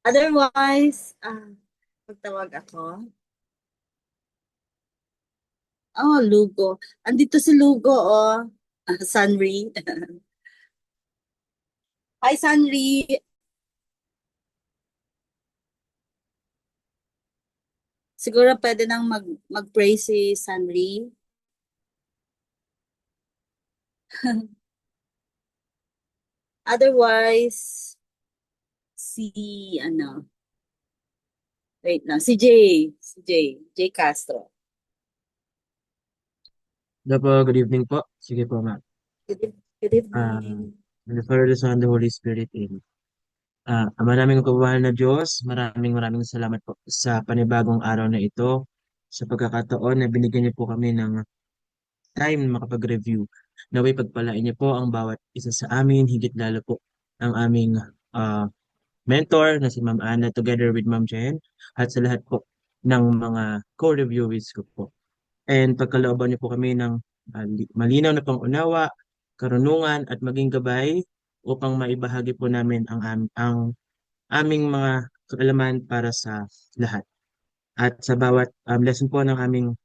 Otherwise, magtawag ako. Oh, Lugo. Andito si Lugo, oh. Sunry. Hi, Sunry. Siguro pwede nang mag-pray si Sunry. Otherwise, ano, wait lang, Jay Castro. Hello po, good evening po. Sige po, ma'am. Good Ah, evening. in the Father, the Son, and the Holy Spirit, amen. Ama naming kabuhay na Diyos, maraming salamat po sa panibagong araw na ito, sa pagkakataon na binigyan niyo po kami ng time na makapag-review. Naway pagpalain niyo po ang bawat isa sa amin, higit lalo po ang aming ah, mentor na si Ma'am Ana together with Ma'am Jen at sa lahat po ng mga co-reviewees ko po. And pagkalooban niyo po kami ng malinaw na pangunawa, karunungan at maging gabay upang maibahagi po namin ang aming mga kaalaman para sa lahat. At sa bawat lesson po ng aming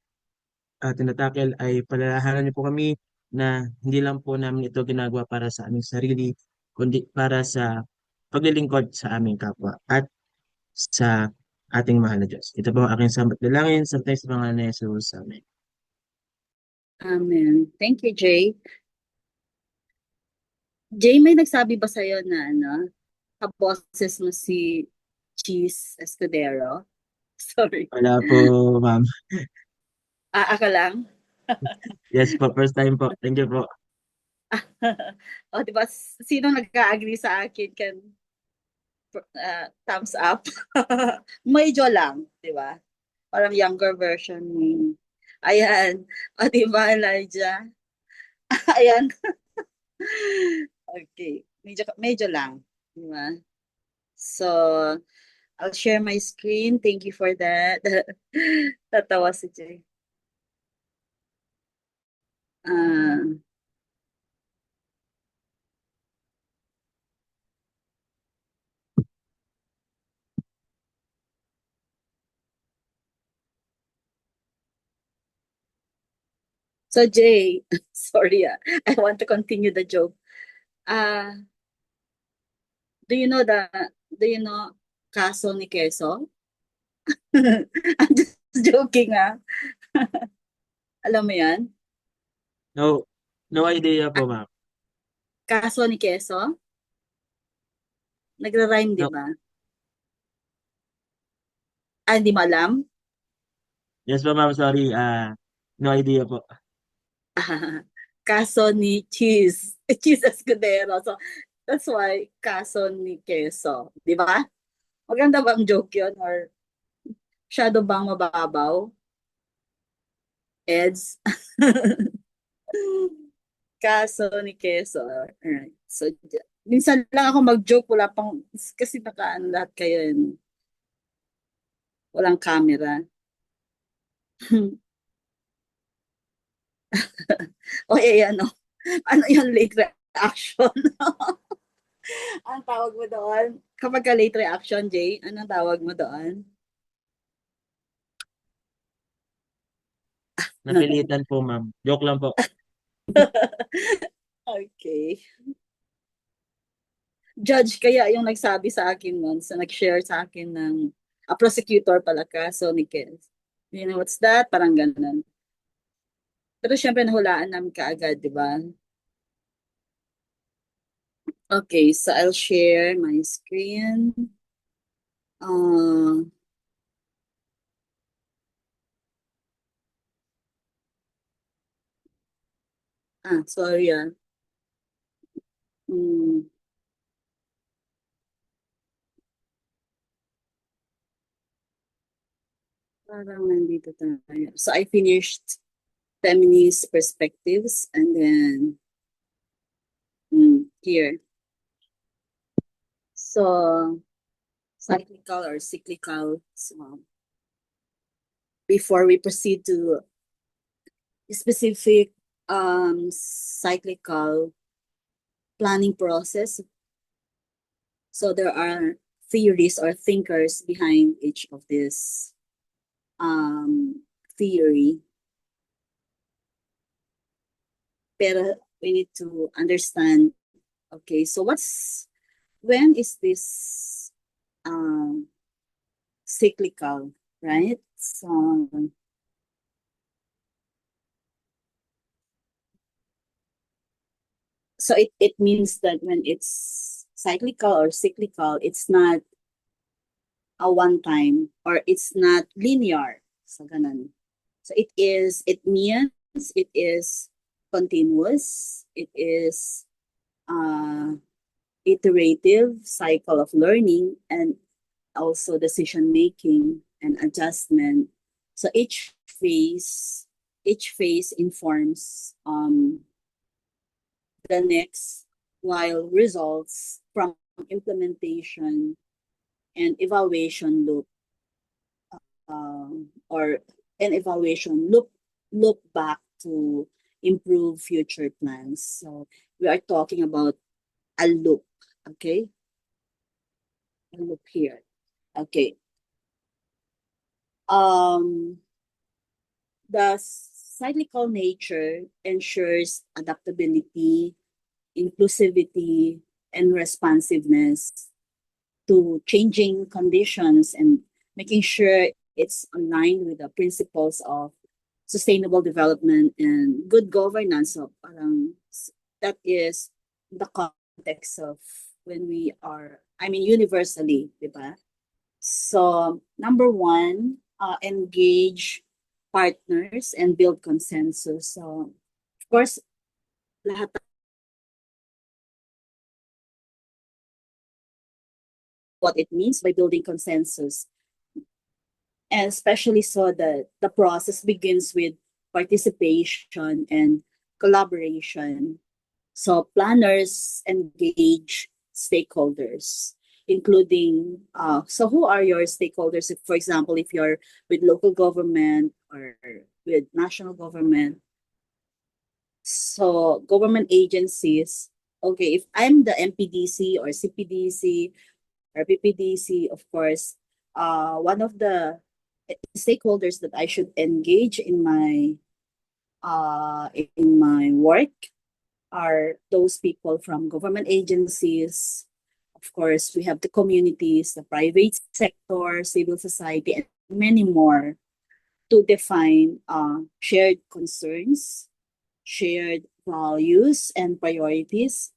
tinatakil ay palalahanan niyo po kami na hindi lang po namin ito ginagawa para sa aming sarili, kundi para sa paglilingkod sa aming kapwa at sa ating mahal na Diyos. Ito po ang aking sambat dalangin sa tayo sa pangalan ni Jesus. Amen. Amen. Thank you, Jay. Jay, may nagsabi ba sa'yo na kaboses mo si Cheese Escudero? Sorry. Wala po, ma'am. Ka lang? Yes po, first time po. Thank you po. O, di ba? Sino nagka-agree sa akin kan thumbs up? Medyo lang, di ba? Parang younger version ni. Ayan. O, di ba, Elijah? Ayan. Okay. Medyo lang. Di ba? So, I'll share my screen. Thank you for that. Tatawa si Jay. Ah, so Jay, sorry I want to continue the joke. Ah, do you know do you know Kaso ni Keso? I'm just joking Alam mo yan? No, no idea Ah, po, ma'am. Kaso ni Keso? Nagra-rhyme, di No. ba? Hindi mo alam? Yes po, ma'am. Sorry. No idea po. Kaso ni Cheese. Cheese Escudero. So, that's why Kaso ni Keso. Di ba? Maganda bang joke yun? Or shadow bang mababaw? Eds? Kaso ni Keso. Alright. So, minsan lang ako mag-joke. Wala pang, kasi nakaano lahat kayo yun. Walang camera. O, ano? Ano yung late reaction? Anong tawag mo doon? Kapag ka late reaction, Jay, anong tawag mo doon? Napilitan po, ma'am. Joke lang po. Okay. Judge kaya yung nagsabi sa akin nun, so nag-share sa akin ng prosecutor pala ka, so ni Ken. You know what's that? Parang ganun. Pero syempre nahulaan namin kaagad, di ba? Okay, so I'll share my screen. Uh, sorry Hmm, parang nandito tayo. So I finished feminist perspectives and then here. So cyclical or cyclical. So before we proceed to specific cyclical planning process, So there are theories or thinkers behind each of this theory. Pero we need to understand, okay, so when is this um, cyclical, right? So it means that when it's cyclical or cyclical, it's not a one time or it's not linear. So ganun. So it means it is continuous. It is uh, iterative cycle of learning and also decision making and adjustment. So each phase informs the next, while results from implementation and evaluation or an evaluation look back to improve future plans. So we are talking about a loop, okay? A loop here. Okay. Um, the cyclical nature ensures adaptability, inclusivity, and responsiveness to changing conditions and making sure it's aligned with the principles of sustainable development and good governance. So parang that is the context of when we are, I mean, universally, di ba? So number one, engage partners and build consensus. So of course, lahat what it means by building consensus. And especially so that the process begins with participation and collaboration. So planners engage stakeholders, including so who are your stakeholders? If, for example, if you're with local government or with national government, so government agencies. Okay, if I'm the MPDC or CPDC or PPDC, of course, one of the stakeholders that I should engage in my work are those people from government agencies. Of course, we have the communities, the private sector, civil society, and many more to define shared concerns, shared values, and priorities.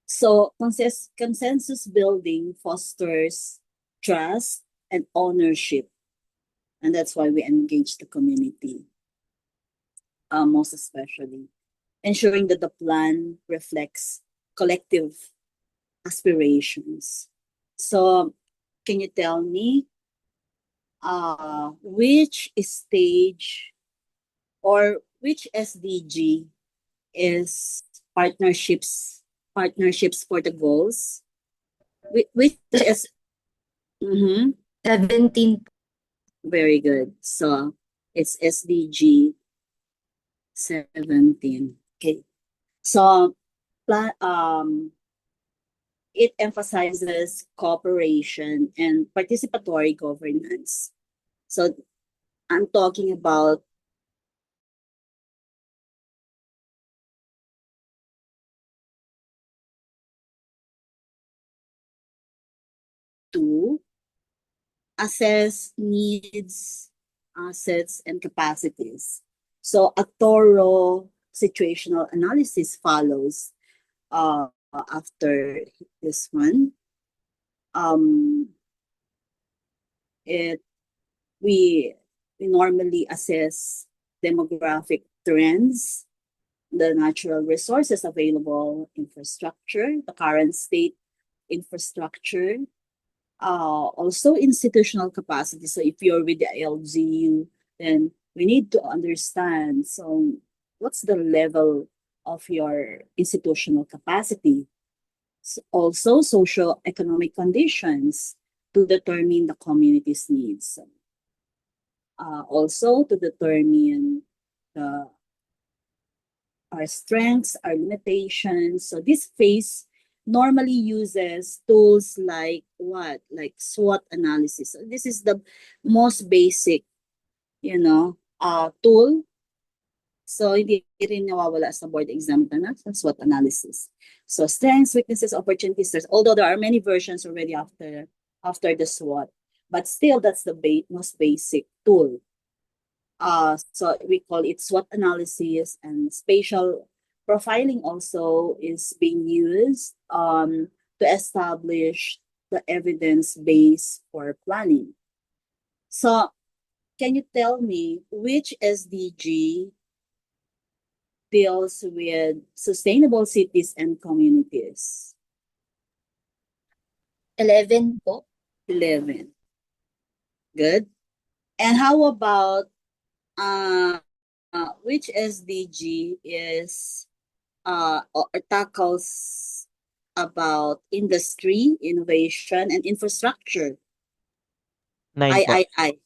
So consensus building fosters trust and ownership, and that's why we engage the community, most especially, ensuring that the plan reflects collective aspirations. So, can you tell me which stage or which SDG is partnerships for the goals? Which is 17. very good. So it's SDG 17. Okay. So it emphasizes cooperation and participatory governance. So I'm talking about to assess needs, assets, and capacities. So a thorough situational analysis follows after this one. Um, it we normally assess demographic trends, the natural resources available, infrastructure, the current state infrastructure, also institutional capacity. So if you're with the LGU, then we need to understand, so what's the level of your institutional capacity? Also, social economic conditions to determine the community's needs. Also to determine our strengths, our limitations. So this phase normally uses tools like what? Like SWOT analysis. So this is the most basic, tool. So hindi rin nawawala sa board exam na sa SWOT analysis. So strengths, weaknesses, opportunities, although there are many versions already after the SWOT, but still that's the most basic tool. So we call it SWOT analysis, and spatial profiling also is being used to establish the evidence base for planning. So can you tell me which SDG deals with sustainable cities and communities? 11 po. 11. Good. And how about which SDG is or tackles about industry, innovation, and infrastructure? 9 po. I.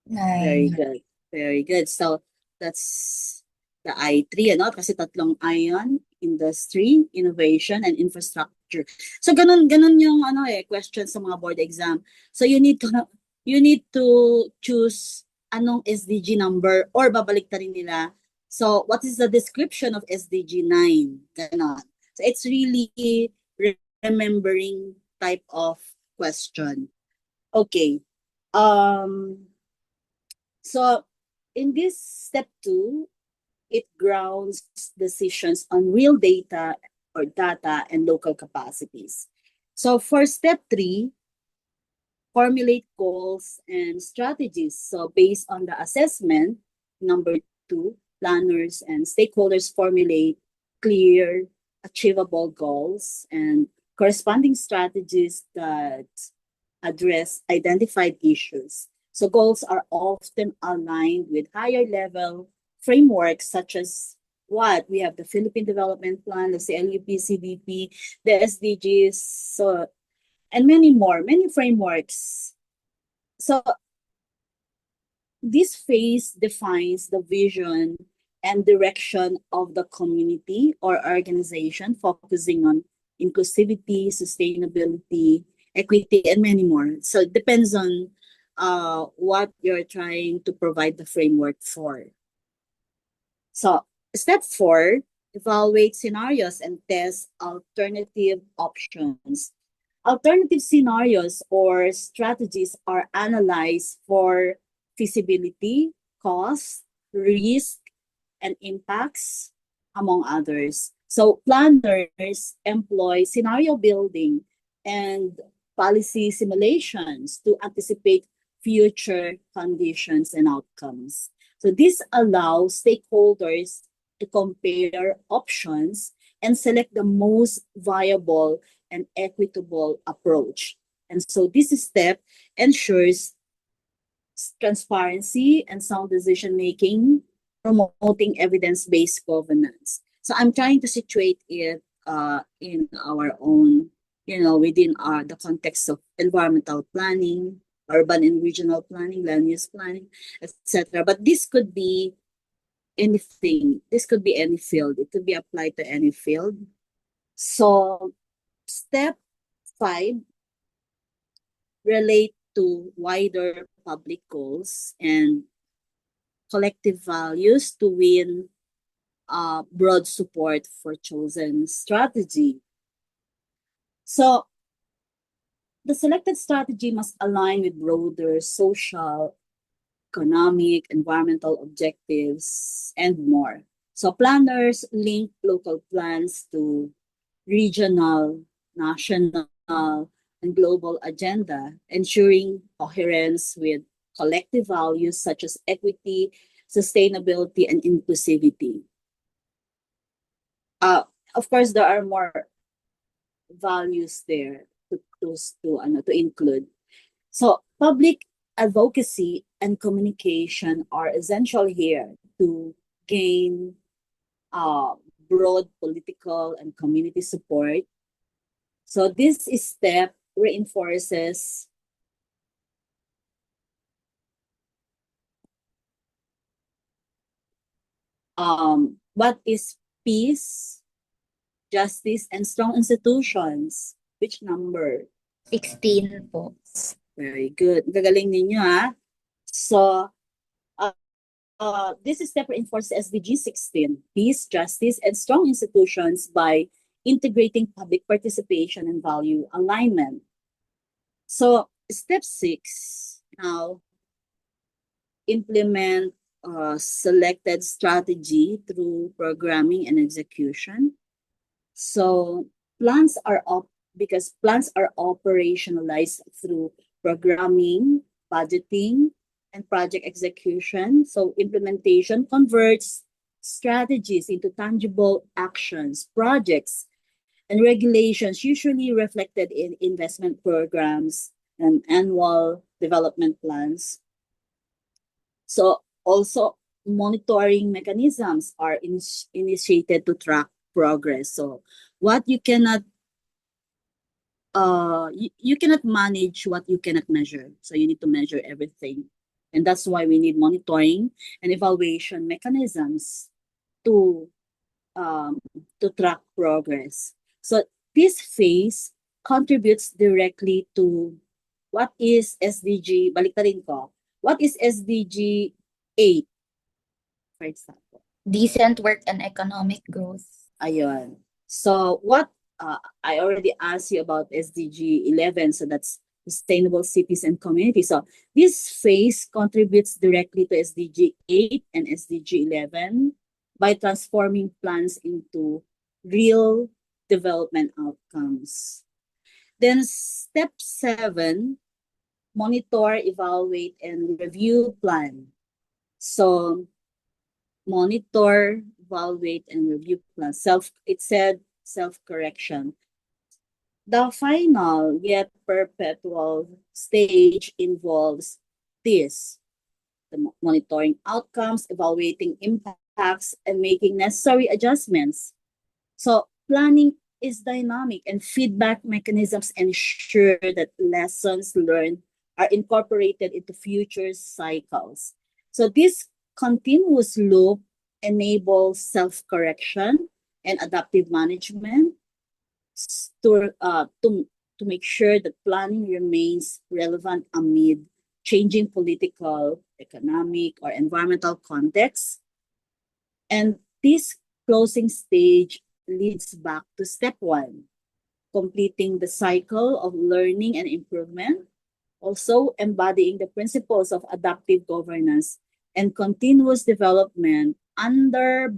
Very 9. good. Very good. So that's the I3, ano? Kasi tatlong I yun: industry, innovation, and infrastructure. So ganun yung question sa mga board exam. So you need to choose anong SDG number, or babalik ta rin nila. So what is the description of SDG 9? Ganon. So it's really remembering type of question. Okay. So in this step 2, it grounds decisions on real data and local capacities. So for step 3, formulate goals and strategies. So based on the assessment, number 2, planners and stakeholders formulate clear, achievable goals and corresponding strategies that address identified issues. So goals are often aligned with higher level frameworks such as what? We have the Philippine Development Plan, the CLUP, CDP, the SDGs, so, and many more, many frameworks. So this phase defines the vision and direction of the community or organization, focusing on inclusivity, sustainability, equity, and many more. So it depends on what you're trying to provide the framework for. So step 4, evaluate scenarios and test alternative options. Alternative scenarios or strategies are analyzed for feasibility, cost, risk, and impacts, among others. So planners employ scenario building and policy simulations to anticipate future conditions and outcomes. So this allows stakeholders to compare options and select the most viable and equitable approach. And so this step ensures transparency and sound decision making, promoting evidence-based governance. So I'm trying to situate it in our own, within the context of environmental planning, urban and regional planning, land use planning, etc. But this could be anything. This could be any field. It could be applied to any field. So step 5 relate to wider public goals and collective values to win broad support for chosen strategy. So the selected strategy must align with broader social, economic, environmental objectives, and more. So planners link local plans to regional, national, and global agenda, ensuring coherence with collective values such as equity, sustainability, and inclusivity. Of course, there are more values there to include. So public advocacy and communication are essential here to gain broad political and community support. So this step reinforces what is peace, justice, and strong institutions. Which number? 16 po. Very good. Gagaling ninyo, ha? So, this step reinforces SDG 16, peace, justice, and strong institutions by integrating public participation and value alignment. So, step 6, now, implement selected strategy through programming and execution. So, because plans are operationalized through programming, budgeting, and project execution. So implementation converts strategies into tangible actions, projects, and regulations usually reflected in investment programs and annual development plans. So also monitoring mechanisms are initiated to track progress. So what you cannot you cannot manage what you cannot measure. So you need to measure everything. And that's why we need monitoring and evaluation mechanisms to track progress. So this phase contributes directly to what is SDG, baliktarin ko, what is SDG 8, for example. Decent work and economic growth. Ayun. So what I already asked you about SDG 11, so that's sustainable cities and communities. So this phase contributes directly to SDG 8 and SDG 11 by transforming plans into real development outcomes. Then step 7, monitor, evaluate, and review plan. So monitor, evaluate, and review plan. It said self-correction. The final yet perpetual stage involves this: the monitoring outcomes, evaluating impacts, and making necessary adjustments. So planning is dynamic, and feedback mechanisms ensure that lessons learned are incorporated into future cycles. So this continuous loop enables self-correction and adaptive management to make sure that planning remains relevant amid changing political, economic, or environmental contexts. And this closing stage leads back to step 1, completing the cycle of learning and improvement, also embodying the principles of adaptive governance and continuous development under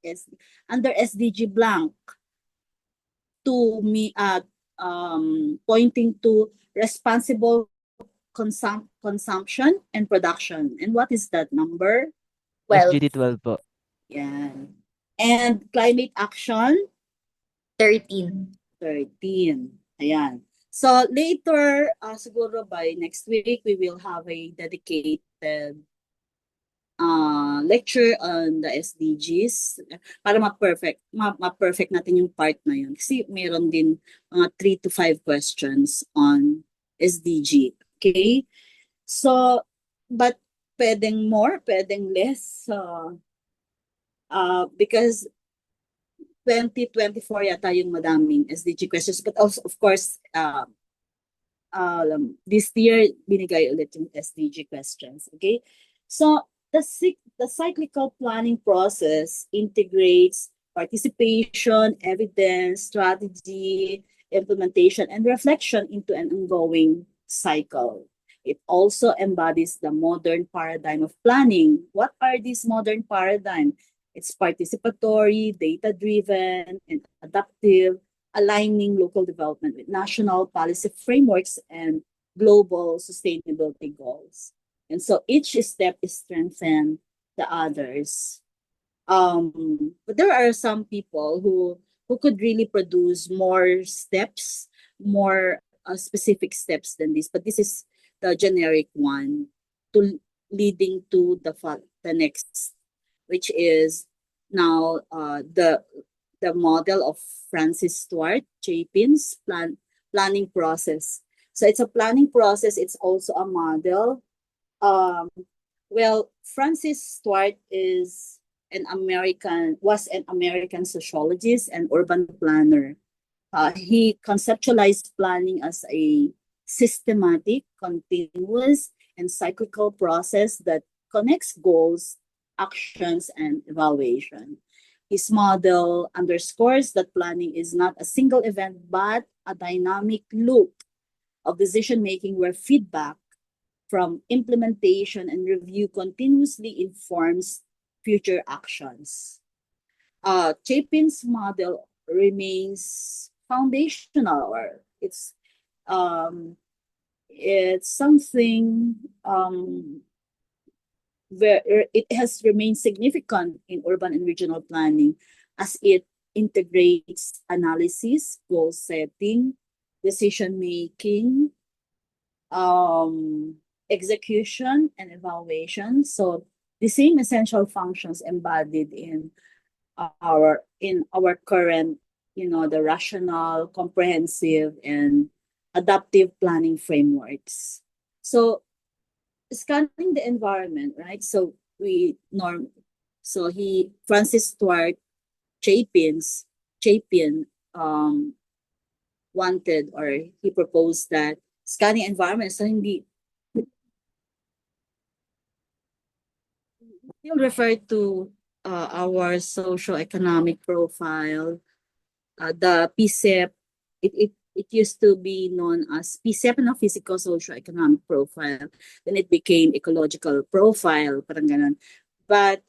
SDG blank, to me pointing to responsible consumption and production. And what is that number? 12. SGD 12 po. Yan. And climate action? 13. 13. Ayan. So later, siguro by next week, we will have a dedicated lecture on the SDGs para ma-perfect natin yung part na yun. Kasi meron din mga 3 to 5 questions on SDG. Okay? So, but pwedeng more, pwedeng less. Because 2024 yata yung madaming SDG questions. But also, of course, this year, binigay ulit yung SDG questions. Okay? So, the cyclical planning process integrates participation, evidence, strategy, implementation, and reflection into an ongoing cycle. It also embodies the modern paradigm of planning. What are these modern paradigms? It's participatory, data-driven, and adaptive, aligning local development with national policy frameworks and global sustainability goals. And so each step is strengthen the others. But there are some people who could really produce more steps, more specific steps than this. But this is the generic one to leading to the next, which is now the model of Francis Stuart Chapin's planning process. So it's a planning process. It's also a model. Well, Francis Stuart is was an American sociologist and urban planner. He conceptualized planning as a systematic, continuous, and cyclical process that connects goals, actions, and evaluation. His model underscores that planning is not a single event, but a dynamic loop of decision making where feedback from implementation and review continuously informs future actions. Chapin's model remains foundational, or um, it's something where it has remained significant in urban and regional planning as it integrates analysis, goal setting, decision making, um, execution, and evaluation. So the same essential functions embodied in our current, the rational, comprehensive, and adaptive planning frameworks. So scanning the environment, right? So he Francis Stuart Chapin wanted, or he proposed that scanning environment, so hindi he'll refer to our socio-economic profile, the PSEP. It used to be known as PSEP na physical socio-economic profile. Then it became ecological profile, parang ganun. But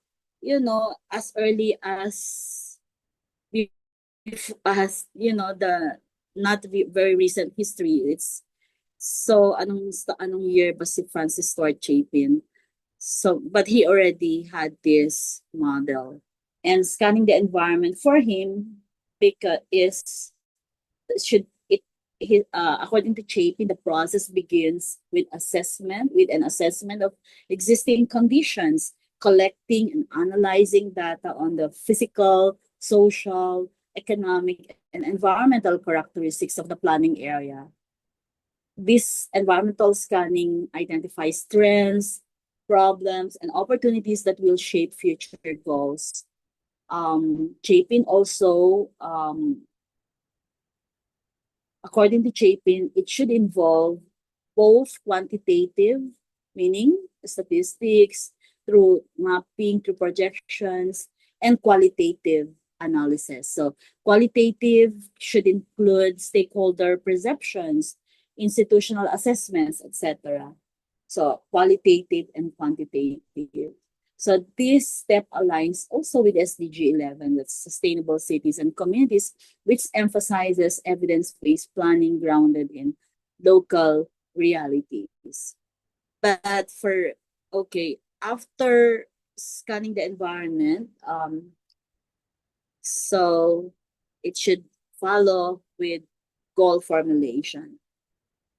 as early as the not very recent history, it's so anong year ba si Francis Stuart Chapin? So, but he already had this model, and scanning the environment for him because is should it he, according to Chapin, the process begins with an assessment of existing conditions, collecting and analyzing data on the physical, social, economic, and environmental characteristics of the planning area. This environmental scanning identifies trends, problems, and opportunities that will shape future goals. Chapin also, according to Chapin, it should involve both quantitative, meaning statistics, through mapping, through projections, and qualitative analysis. So qualitative should include stakeholder perceptions, institutional assessments, etc. So qualitative and quantitative. So this step aligns also with SDG 11, that's Sustainable Cities and Communities, which emphasizes evidence-based planning grounded in local realities. But after scanning the environment, so it should follow with goal formulation.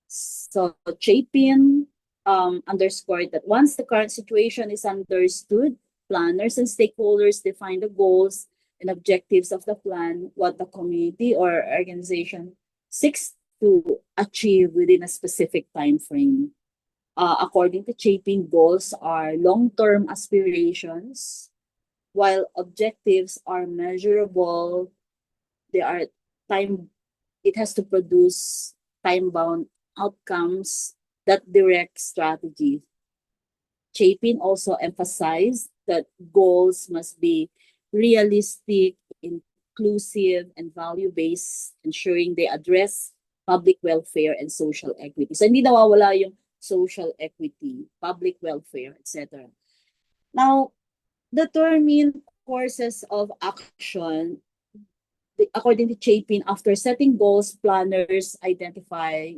So Chapin underscored that once the current situation is understood, planners and stakeholders define the goals and objectives of the plan, what the community or organization seeks to achieve within a specific time frame. According to Chapin, goals are long-term aspirations, while objectives are measurable. They are time. It has to produce time-bound outcomes that direct strategy. Chapin also emphasized that goals must be realistic, inclusive, and value-based, ensuring they address public welfare and social equity. So hindi nawawala yung social equity, public welfare, etc. Now, determine courses of action. According to Chapin, after setting goals, planners identify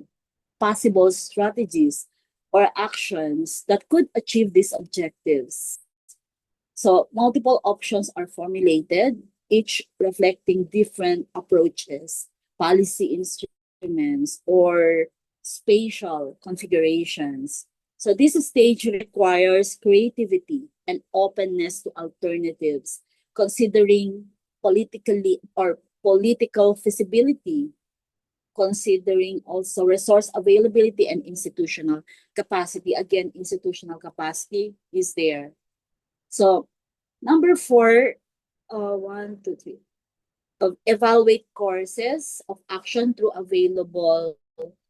possible strategies or actions that could achieve these objectives. So multiple options are formulated, each reflecting different approaches, policy instruments, or spatial configurations. So this stage requires creativity and openness to alternatives, considering political feasibility, considering also resource availability and institutional capacity. Again, institutional capacity is there. So Number 4, 1, 2, 3. Evaluate courses of action through available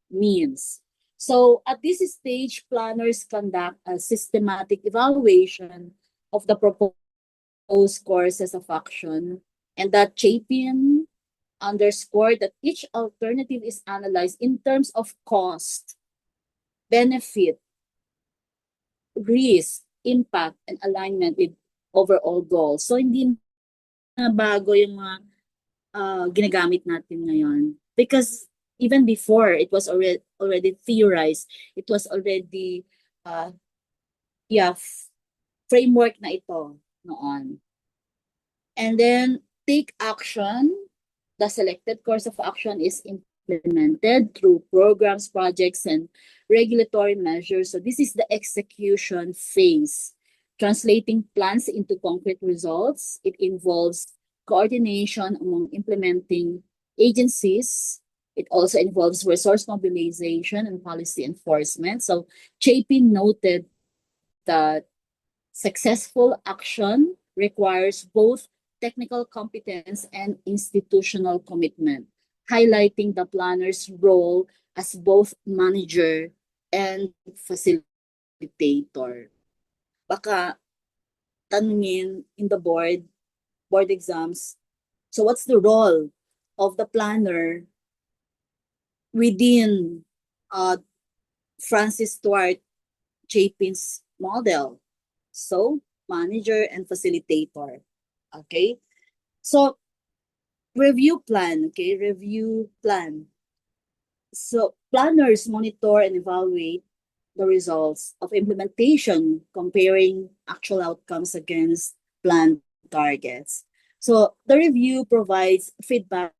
means. So at this stage, planners conduct a systematic evaluation of the proposed courses of action, and that Chapin underscored that each alternative is analyzed in terms of cost, benefit, risk, impact, and alignment with overall goals. So hindi na bago yung mga ginagamit natin ngayon. Because even before, it was already theorized. It was already, uh, yeah, framework na ito noon. And then, take action. The selected course of action is implemented through programs, projects, and regulatory measures. So this is the execution phase. Translating plans into concrete results. It involves coordination among implementing agencies. It also involves resource mobilization and policy enforcement. So Chapin noted that successful action requires both technical competence and institutional commitment, highlighting the planner's role as both manager and facilitator. Baka tanungin in the board exams, so what's the role of the planner within Francis Stuart Chapin's model? So, manager and facilitator. Okay? So, review plan. Okay? Review plan. So, planners monitor and evaluate the results of implementation, comparing actual outcomes against planned targets. So, the review provides feedback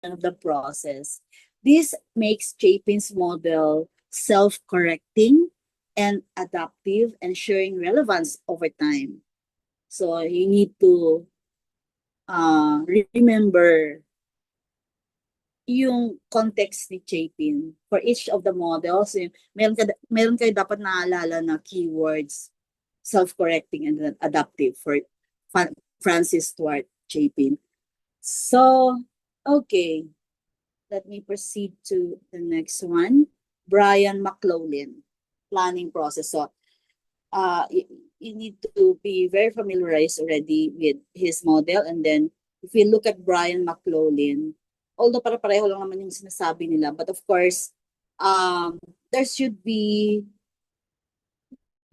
of the process. This makes Chapin's model self-correcting and adaptive, ensuring relevance over time. So you need to remember yung context ni Chapin for each of the models. Meron kayo dapat naalala na keywords, self-correcting and adaptive for Francis Stuart Chapin. So, okay. Let me proceed to the next one. Brian McLaughlin, planning process. So, you need to be very familiarized already with his model. And then, if we look at Brian McLaughlin, although para-pareho lang naman yung sinasabi nila, but of course, there should be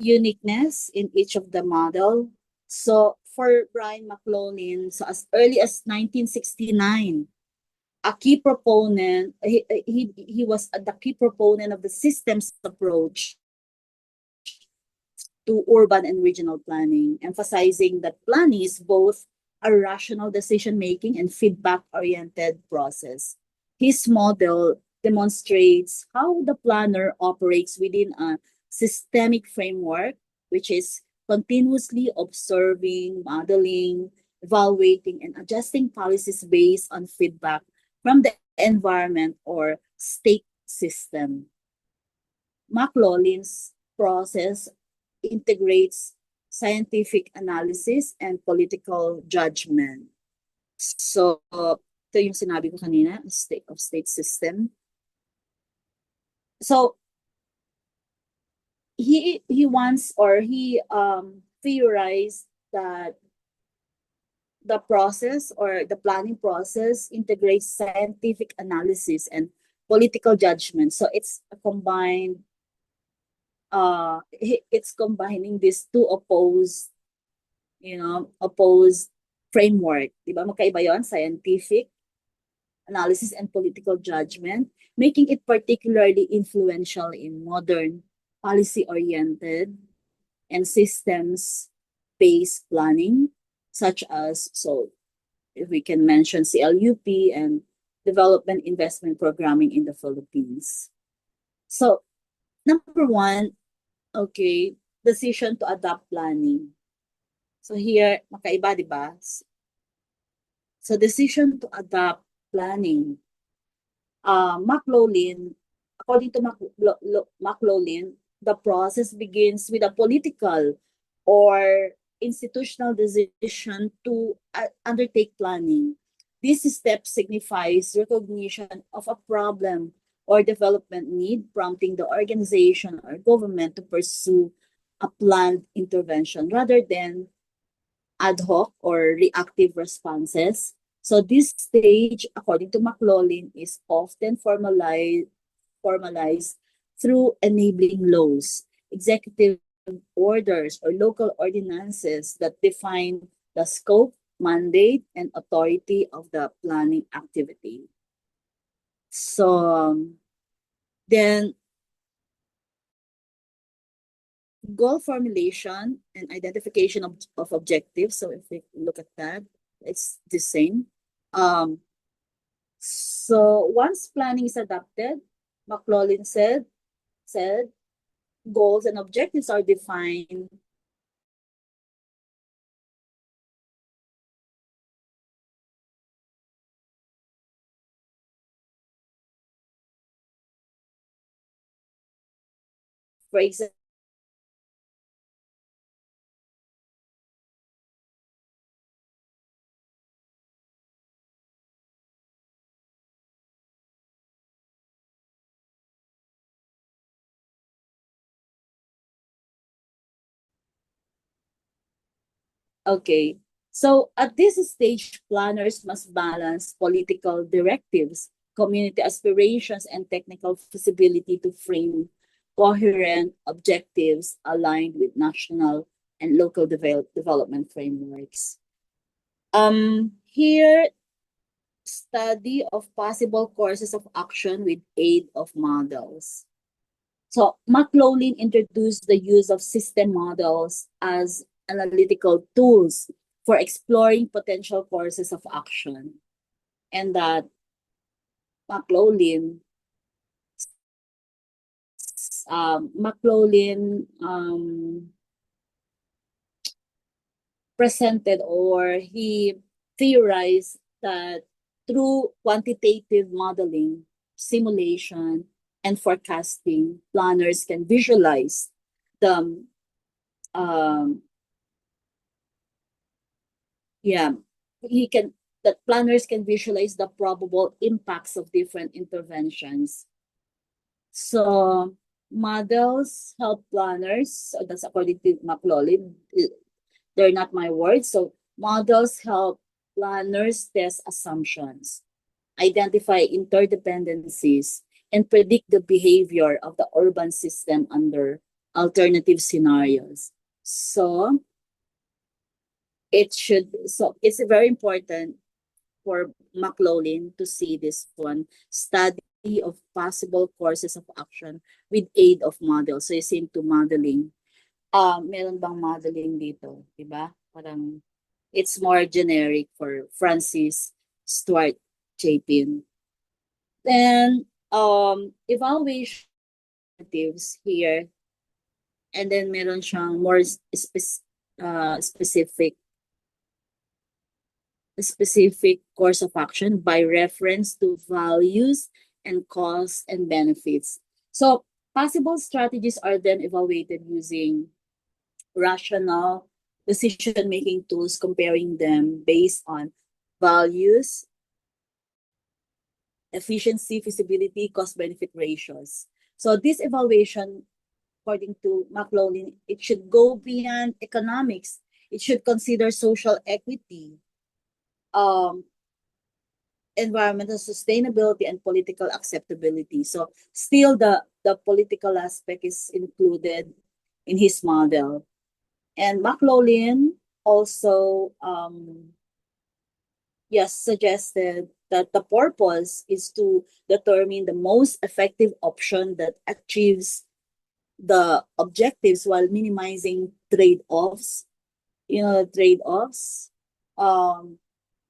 uniqueness in each of the model. So, for Brian McLaughlin, so as early as 1969, a key proponent, he was the key proponent of the systems approach to urban and regional planning, emphasizing that planning is both a rational decision-making and feedback-oriented process. His model demonstrates how the planner operates within a systemic framework, which is continuously observing, modeling, evaluating, and adjusting policies based on feedback from the environment or state system. McLaughlin's process integrates scientific analysis and political judgment. So, ito yung sinabi ko kanina, state system. So, he wants, or he theorized that the process or the planning process integrates scientific analysis and political judgment. So it's a combined, it's combining these two opposed framework. Diba? Magkaiba yun, scientific analysis and political judgment, making it particularly influential in modern policy-oriented and systems-based planning, such as, so if we can mention CLUP and Development Investment Programming in the Philippines. So, number 1, okay, decision to adopt planning. So here, makaiba, di ba? So decision to adopt planning. According to McLaughlin, the process begins with a political or institutional decision to undertake planning. This step signifies recognition of a problem or development need, prompting the organization or government to pursue a planned intervention rather than ad hoc or reactive responses. So this stage, according to McLaughlin, is often formalized through enabling laws, executive orders, or local ordinances that define the scope, mandate, and authority of the planning activity. So then goal formulation and identification of objectives. So if we look at that, it's the same. So once planning is adopted, McLaughlin said goals and objectives are defined. For example, okay. So at this stage, planners must balance political directives, community aspirations, and technical feasibility to frame coherent objectives aligned with national and local development frameworks. Here, study of possible courses of action with aid of models. So McLaughlin introduced the use of system models as analytical tools for exploring potential courses of action. And that McLaughlin presented, or he theorized that through quantitative modeling, simulation, and forecasting, planners can visualize the yeah he can that planners can visualize the probable impacts of different interventions. So models help planners, so that's according to McLaughlin. They're not my words. So models help planners test assumptions, identify interdependencies, and predict the behavior of the urban system under alternative scenarios. So it's very important for McLaughlin to see this one, study of possible courses of action with aid of models. So it's into modeling. Meron bang modeling dito, di ba? Parang it's more generic for Francis Stuart Chapin. Then evaluation here, and then meron siyang more specific course of action by reference to values and costs and benefits. So possible strategies are then evaluated using rational decision-making tools, comparing them based on values, efficiency, feasibility, cost-benefit ratios. So this evaluation, according to McLaughlin, it should go beyond economics. It should consider social equity, environmental sustainability, and political acceptability. So still the political aspect is included in his model. And McLaughlin also suggested that the purpose is to determine the most effective option that achieves the objectives while minimizing trade-offs. Trade-offs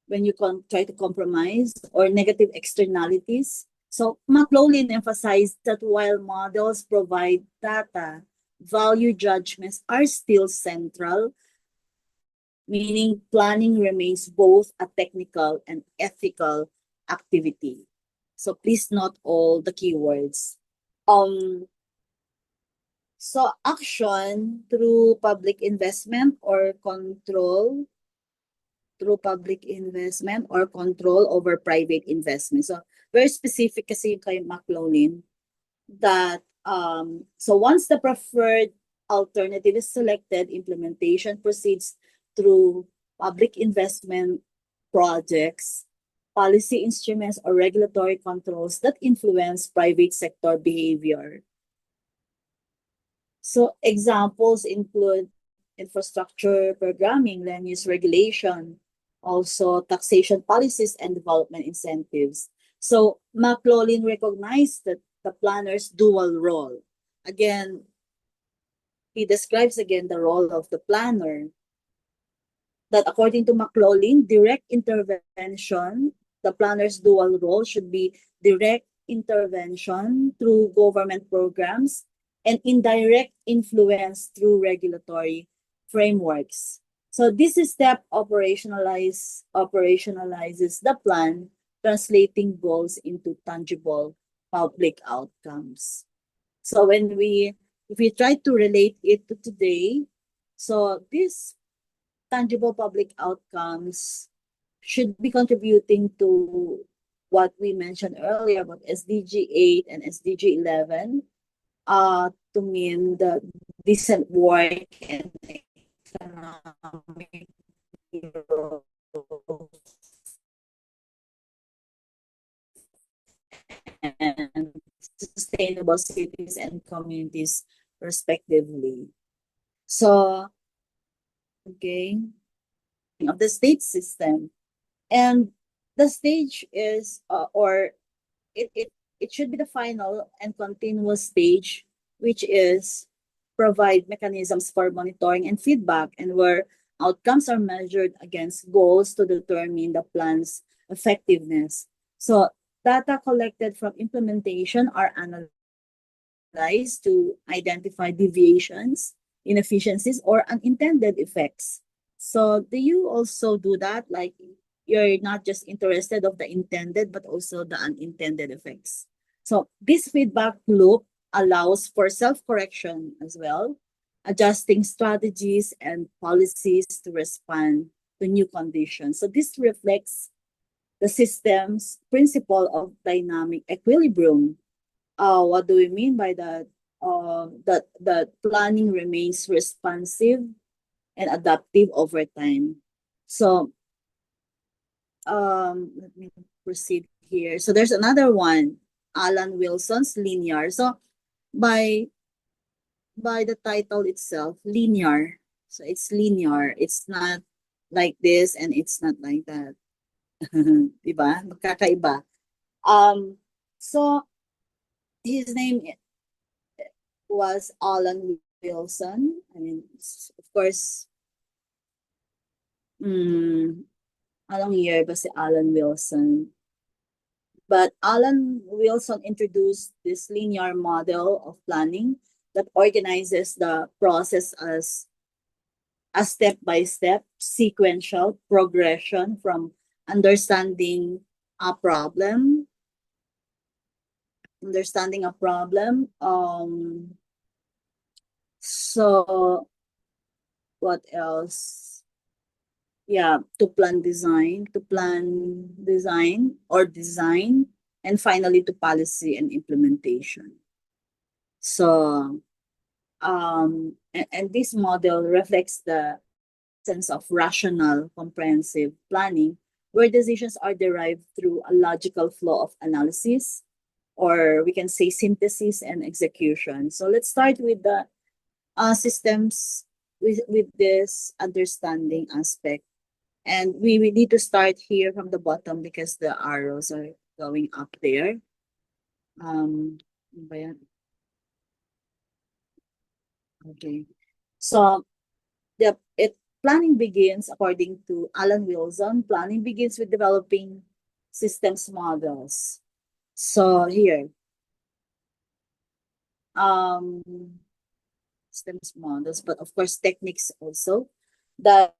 when you try to compromise, or negative externalities. So McLaughlin emphasized that while models provide data, value judgments are still central meaning planning remains both a technical and ethical activity. So please note all the keywords. So action through public investment or control over private investment. So very specific kasi yung kay McLaughlin that so once the preferred alternative is selected, implementation proceeds through public investment projects, policy instruments, or regulatory controls that influence private sector behavior. So examples include infrastructure programming, land use regulation, also taxation policies and development incentives. So McLaughlin recognized that the planner's dual role. Again, he describes again the role of the planner, that according to McLaughlin, direct intervention, the planner's dual role should be direct intervention through government programs and indirect influence through regulatory frameworks. So this step operationalizes the plan, translating goals into tangible public outcomes. So if we try to relate it to today, so this tangible public outcomes should be contributing to what we mentioned earlier about SDG 8 and SDG 11 to mean the decent work and economic growth and sustainable cities and communities respectively. So, okay, of the state system. And the stage is, or it should be the final and continuous stage, which is provide mechanisms for monitoring and feedback, and where outcomes are measured against goals to determine the plan's effectiveness. So data collected from implementation are analyzed to identify deviations, inefficiencies, or unintended effects. So do you also do that? Like you're not just interested of the intended, but also the unintended effects. So this feedback loop allows for self-correction as well, adjusting strategies and policies to respond to new conditions. So this reflects the system's principle of dynamic equilibrium. What do we mean by that? That planning remains responsive and adaptive over time. So let me proceed here. So there's another one, Alan Wilson's linear. So by the title itself, linear. So it's linear. It's not like this and it's not like that. Diba? Magkakaiba. So his name was Alan Wilson. I mean, of course, anong year ba si Alan Wilson? But Alan Wilson introduced this linear model of planning that organizes the process as a step-by-step sequential progression from understanding a problem, so what else? Yeah, to plan design, and finally to policy and implementation. So, and this model reflects the sense of rational, comprehensive planning, where decisions are derived through a logical flow of analysis, or we can say synthesis and execution. So let's start with the systems with this understanding aspect. And we need to start here from the bottom because the arrows are going up there. Ano ba yan? Okay. So planning begins, according to Alan Wilson, planning begins with developing systems models. So here, systems models, but of course techniques also. that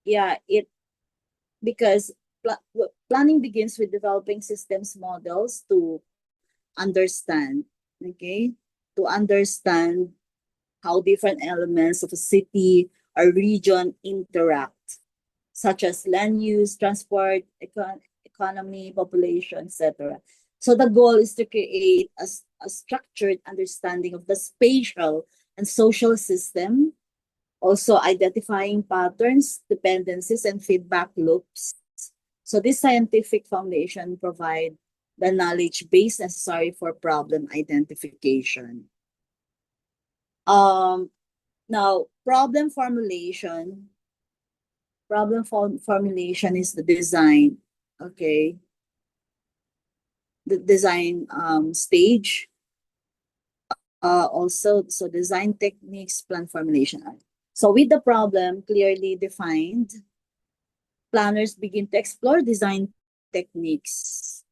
yeah, because planning begins with developing systems models to understand, okay, to understand how different elements of a city or region interact, such as land use, transport, economy, population, etc. So the goal is to create a structured understanding of the spatial and social system, also identifying patterns, dependencies, and feedback loops. So this scientific foundation provide the knowledge base necessary for problem identification. Um, Now, formulation is the design, okay? The design stage. Also, so design techniques, plan formulation. So with the problem clearly defined, planners begin to explore design techniques.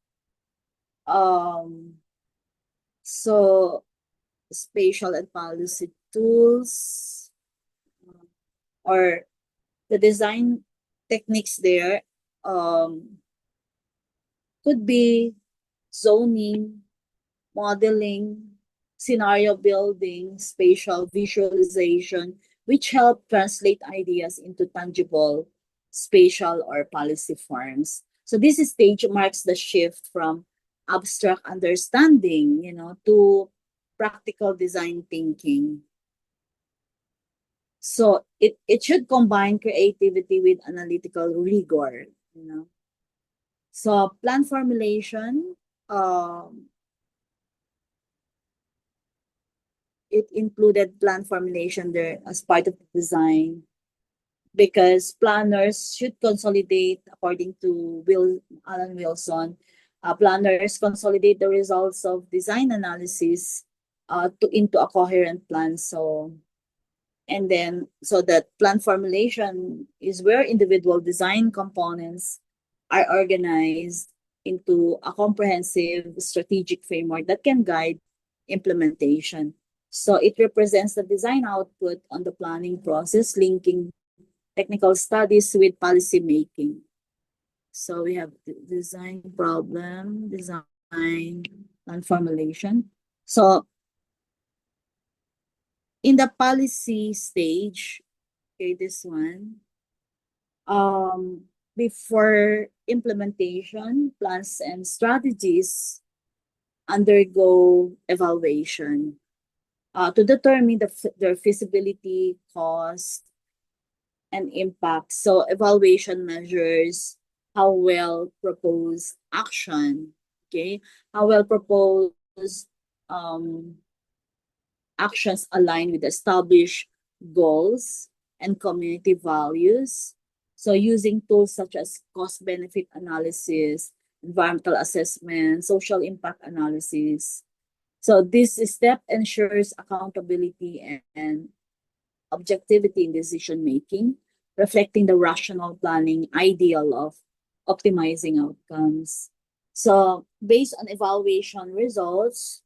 So spatial and policy tools, or the design techniques there could be zoning, modeling, scenario building, spatial visualization, which help translate ideas into tangible spatial or policy forms. So this stage marks the shift from abstract understanding, to practical design thinking. So it should combine creativity with analytical rigor. So plan formulation, it included plan formulation there as part of the design, because planners should consolidate, according to Alan Wilson, planners consolidate the results of design analysis into a coherent plan. So that plan formulation is where individual design components are organized into a comprehensive strategic framework that can guide implementation. So it represents the design output on the planning process, linking technical studies with policy making. So we have design problem, design, plan formulation. So in the policy stage, okay, this one, before implementation, plans and strategies undergo evaluation to determine their feasibility, cost, and impact. So evaluation measures how well proposed action, okay, how well proposed um, actions align with established goals and community values. So using tools such as cost benefit analysis, environmental assessment, social impact analysis. So this step ensures accountability and objectivity in decision making, reflecting the rational planning ideal of optimizing outcomes. So based on evaluation results,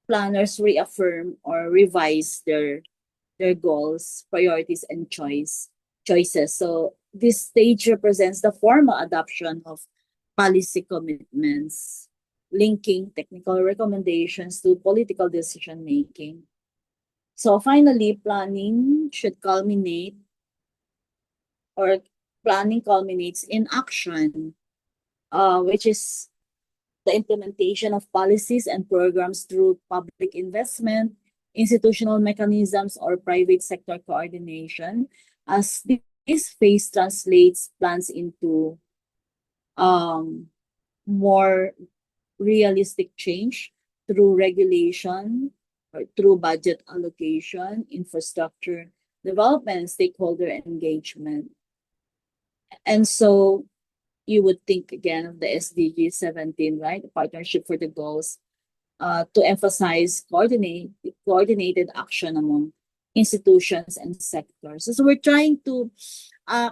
planners reaffirm or revise their goals, priorities, and choices. So this stage represents the formal adoption of policy commitments, linking technical recommendations to political decision making. So finally, planning culminates in action, which is the implementation of policies and programs through public investment, institutional mechanisms, or private sector coordination, as this phase translates plans into more realistic change through regulation or through budget allocation, infrastructure development, and stakeholder engagement. And so you would think again of the SDG 17, right? The Partnership for the Goals, to emphasize coordinated action among institutions and sectors. So we're trying to, uh,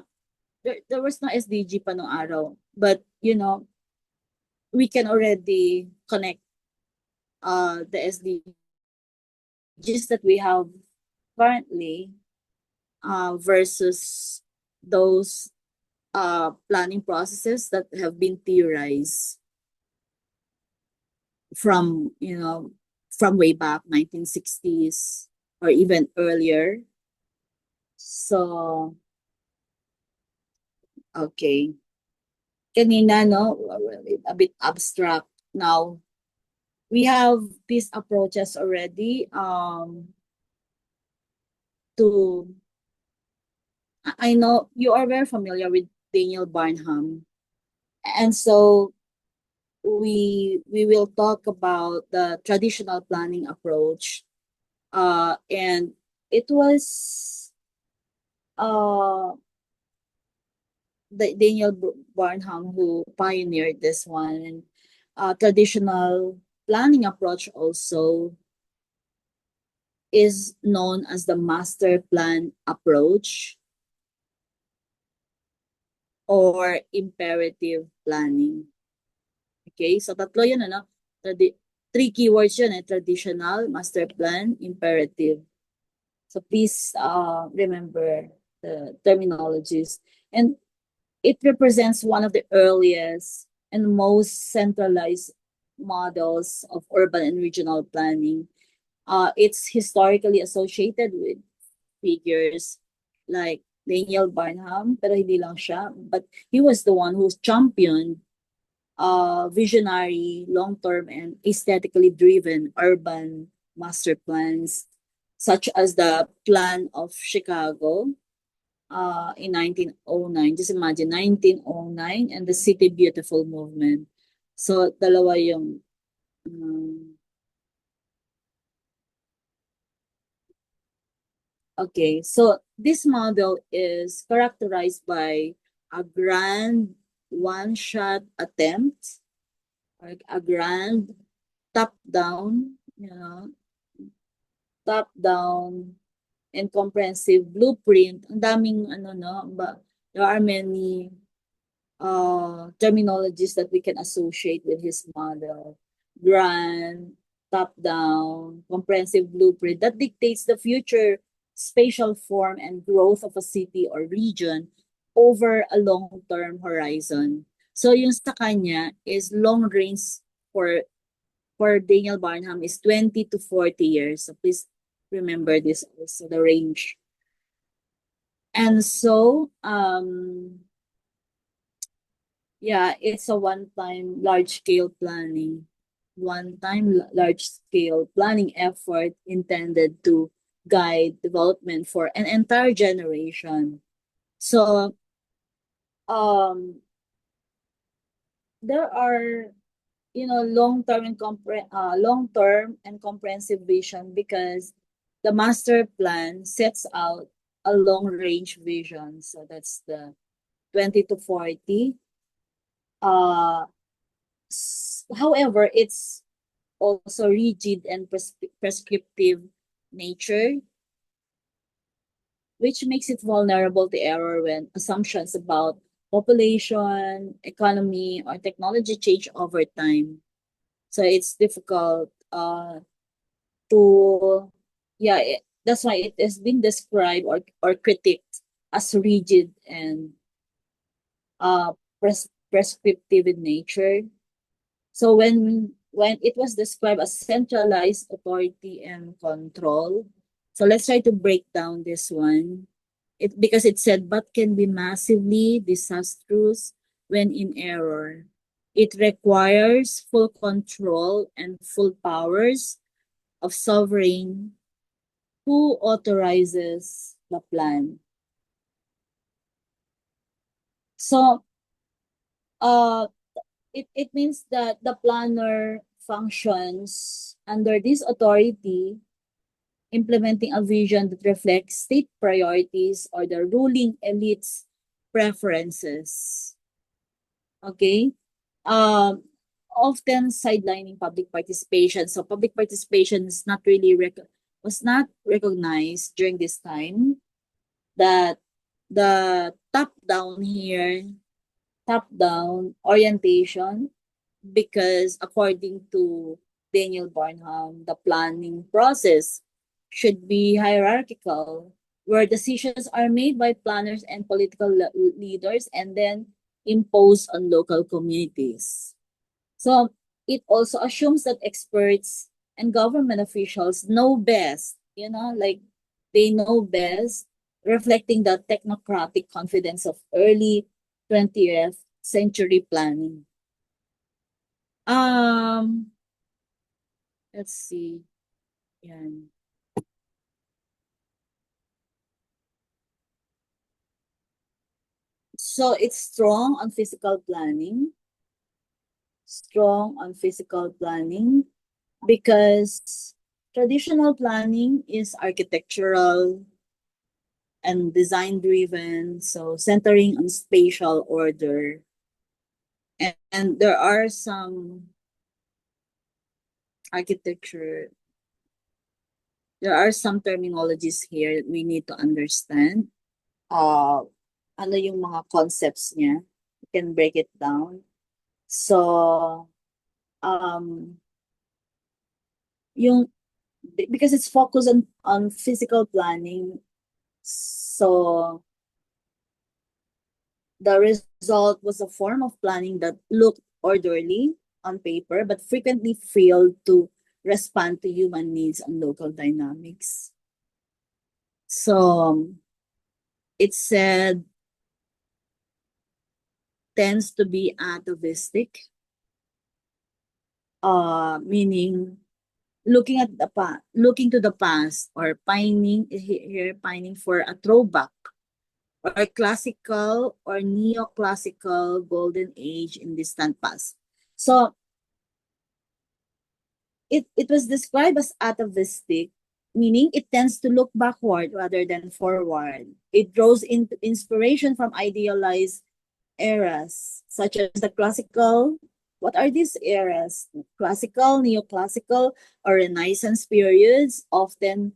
there was no SDG pa nung araw, but we can already connect the SDGs that we have currently versus those planning processes that have been theorized from, from way back 1960s or even earlier. So, okay. Kanina, no, a bit abstract. Now, we have these approaches already to, I know you are very familiar with Daniel Barnham. And so we will talk about the traditional planning approach. And it was Daniel Barnham who pioneered this one. And traditional planning approach also is known as the master plan approach or imperative planning. Okay, so tatlo yun, ano? Three keywords yun, traditional, master plan, imperative. So please remember the terminologies. And it represents one of the earliest and most centralized models of urban and regional planning. It's historically associated with figures like Daniel Barnham, pero hindi lang siya, but he was the one who championed visionary, long-term, and aesthetically driven urban master plans, such as the Plan of Chicago in 1909. Just imagine, 1909 and the City Beautiful movement. So, dalawa yung okay, so this model is characterized by a grand one-shot attempt, like a grand top-down, top-down and comprehensive blueprint. Ang daming there are many terminologies that we can associate with his model. Grand, top-down, comprehensive blueprint that dictates the future spatial form and growth of a city or region over a long-term horizon. So yung sa kanya is long range for Daniel Barnham is 20 to 40 years. So please remember this also, the range. And so, yeah, it's a one-time large-scale planning. One-time large-scale planning effort intended to guide development for an entire generation. So, there are, long-term and comprehensive vision because the master plan sets out a long-range vision. So that's the 20 to 40. However, it's also rigid and prescriptive nature, which makes it vulnerable to error when assumptions about population, economy, or technology change over time. So it's difficult to, yeah, that's why it has been described or critiqued as rigid and prescriptive in nature. So when it was described as centralized authority and control, so let's try to break down this one. Because it said, but can be massively disastrous when in error. It requires full control and full powers of sovereign who authorizes the plan. So, it means that the planner functions under this authority, implementing a vision that reflects state priorities or the ruling elite's preferences. Okay? Often sidelining public participation. So public participation is not really was not recognized during this time. That the top-down orientation, because according to Daniel Barnham, the planning process should be hierarchical, where decisions are made by planners and political leaders and then imposed on local communities. So it also assumes that experts and government officials know best, like they know best, reflecting the technocratic confidence of early 20th century planning. Um, let's see. Yan. So it's strong on physical planning. Strong on physical planning because traditional planning is architectural and design driven, so centering on spatial order. And there are some architecture, there are some terminologies here that we need to understand. Ano yung mga concepts niya? You can break it down. So, um, yung because it's focused on physical planning, so the result was a form of planning that looked orderly on paper but frequently failed to respond to human needs and local dynamics. So it said tends to be atavistic, meaning looking to the past, or pining for a throwback or classical or neoclassical golden age in distant past. So it was described as atavistic, meaning it tends to look backward rather than forward. It draws into inspiration from idealized eras, such as the classical. What are these eras? Classical, neoclassical, or Renaissance periods, often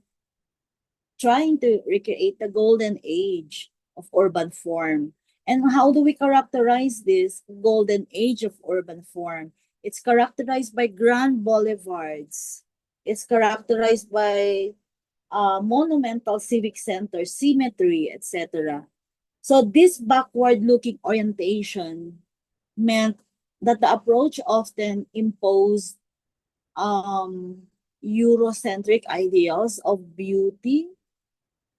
trying to recreate the golden age of urban form. And how do we characterize this golden age of urban form? It's characterized by grand boulevards. It's characterized by monumental civic centers, symmetry, etc. So this backward-looking orientation meant that the approach often imposed Eurocentric ideals of beauty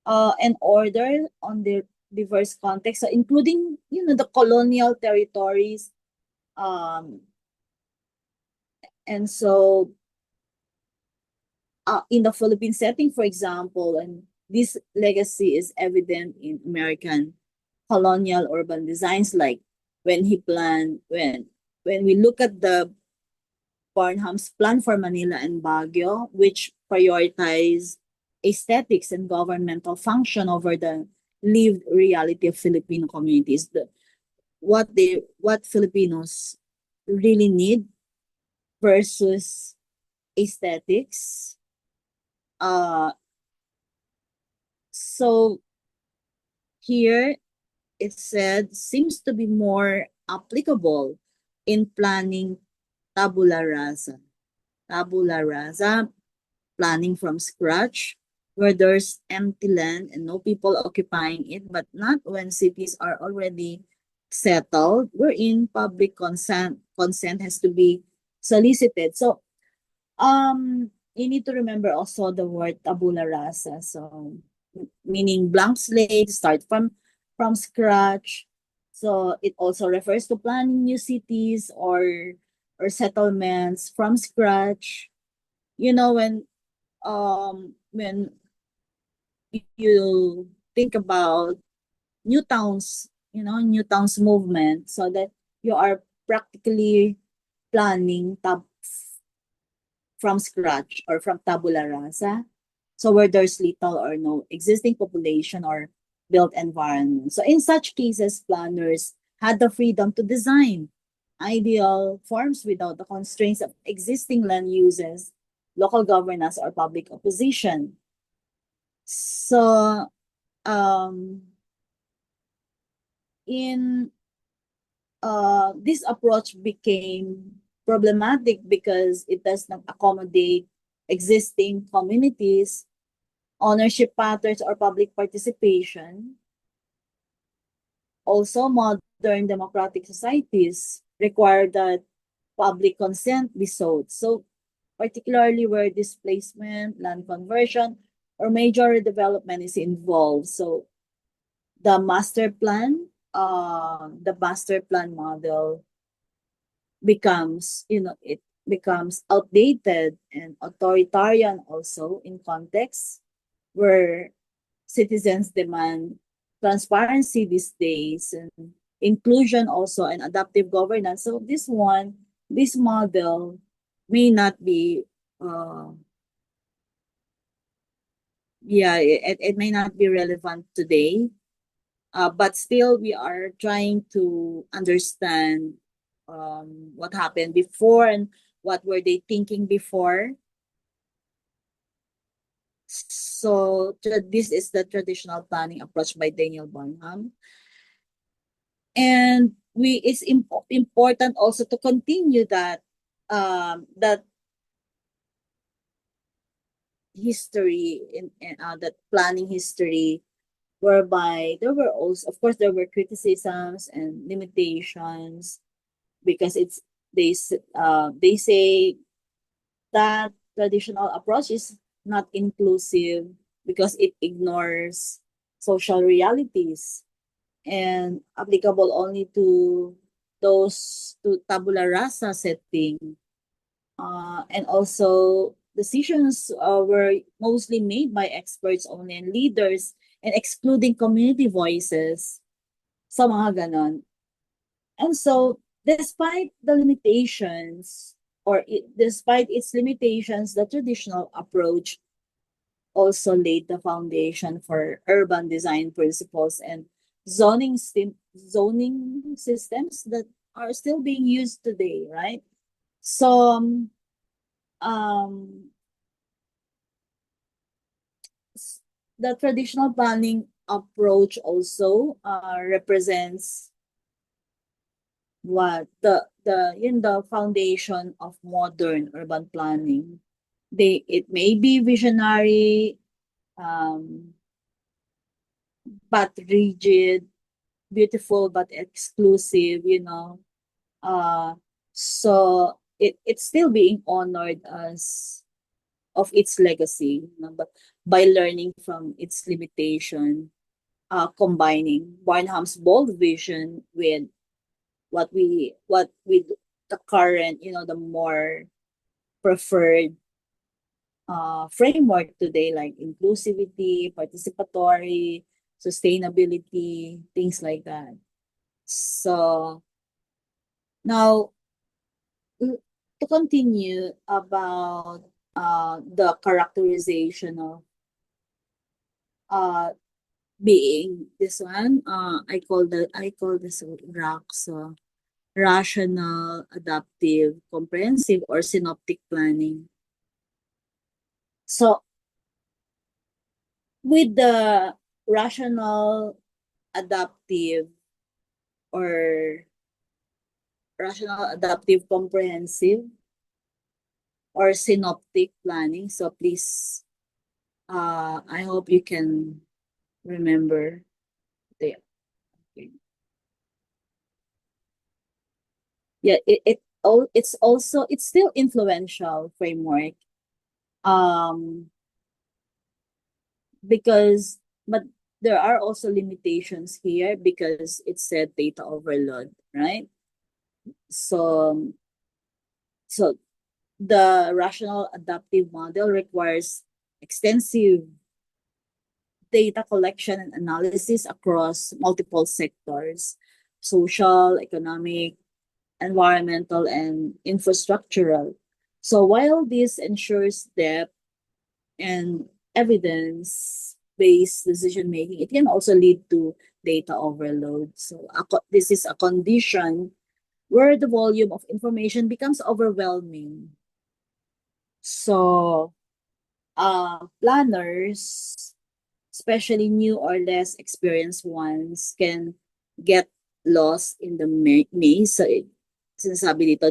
and order on the diverse contexts, so including the colonial territories, um, and so in the Philippine setting, for example, and this legacy is evident in American colonial urban designs, like when he planned when we look at the Barnham's plan for Manila and Baguio, which prioritize aesthetics and governmental function over the lived reality of Filipino communities. What Filipinos really need versus aesthetics. So here it said seems to be more applicable in planning tabula rasa. Tabula rasa, planning from scratch, where there's empty land and no people occupying it, but not when cities are already settled, wherein public consent has to be solicited. So you need to remember also the word tabula rasa. So meaning blank slate, start from scratch. So it also refers to planning new cities or settlements from scratch. When you think about new towns, new towns movement, so that you are practically planning from scratch or from tabula rasa. So where there's little or no existing population or built environment. So in such cases, planners had the freedom to design ideal forms without the constraints of existing land uses, local governance, or public opposition. So um, in this approach became problematic because it does not accommodate existing communities ownership patterns or public participation. Also, modern democratic societies require that public consent be sought. So, particularly where displacement, land conversion, or major redevelopment is involved. So, the master plan model becomes, it becomes outdated and authoritarian also in context where citizens demand transparency these days and inclusion also and adaptive governance. So this model may not be, uh, it may not be relevant today. But still, we are trying to understand what happened before and what were they thinking before. So this is the traditional planning approach by Daniel Bonham. And it's important also to continue that history that planning history whereby there were also, of course, there were criticisms and limitations because they say that traditional approach is not inclusive because it ignores social realities and applicable only to those to tabula rasa setting. And also decisions were mostly made by experts only and leaders and excluding community voices sa mga ganon. And so, despite the limitations, despite its limitations, the traditional approach also laid the foundation for urban design principles and zoning systems that are still being used today, right? So, um, the traditional planning approach also represents what the foundation of modern urban planning. It may be visionary, but rigid, beautiful but exclusive, so it's still being honored as of its legacy, but by learning from its limitation, combining Barnham's bold vision with what with the current, the more preferred framework today, like inclusivity, participatory, sustainability, things like that. So now to continue about the characterization of uh being this one, I call this RAC. So rational, adaptive, comprehensive, or synoptic planning. So with the rational, adaptive, or rational, adaptive, comprehensive, or synoptic planning. So please, I hope you can remember the. Okay. Yeah, it's still influential framework. Because but there are also limitations here because it said data overload, right? So so the rational adaptive model requires extensive data collection and analysis across multiple sectors: social, economic, environmental, and infrastructural. So while this ensures depth and evidence-based decision making, it can also lead to data overload. So this is a condition where the volume of information becomes overwhelming. So planners, especially new or less experienced ones, can get lost in the maze. So sinasabi dito,